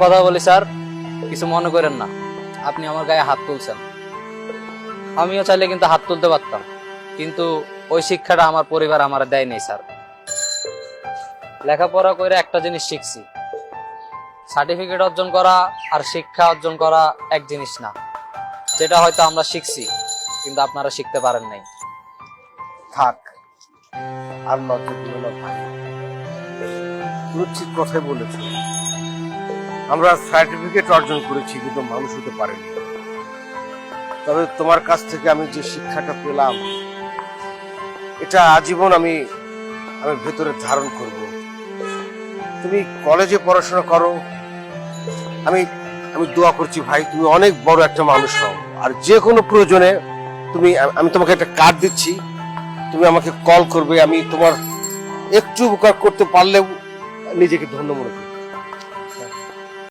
কথা বলি স্যার, কিছু মনে করেন না। আপনি আমার গায়ে হাত তুলছেন, আমিও চাইলে কিন্তু হাত তুলতে পারতাম, কিন্তু ওই শিক্ষাটা আমার পরিবার আমার দেয় নাই স্যার। লেখাপড়া করে একটা জিনিস শিখছি, সার্টিফিকেট অর্জন করা আর শিক্ষা অর্জন করা এক জিনিস না। যেটা হয়তো আমরা শিখছি কিন্তু আপনারা শিখতে পারেন নাই। থাক, আর লজ্জা দিও না ভাই, তুমি ঠিক কথাই বলেছ। আমরা সার্টিফিকেট অর্জন করেছি কিন্তু মানুষ হতে পারিনি। তবে তোমার কাছ থেকে আমি যে শিক্ষাটা পেলাম, এটা আজীবন আমি ভেতরে ধারণ করব। তুমি কলেজে পড়াশোনা করো, আমি আমি দোয়া করছি ভাই, তুমি অনেক বড় একটা মানুষ হও। আর যে কোনো প্রয়োজনে আমি তোমাকে একটা কার্ড দিচ্ছি, তুমি আমাকে কল করবে। আমি তোমার একটু উপকার করতে পারলেও নিজেকে ধন্য মনে করি।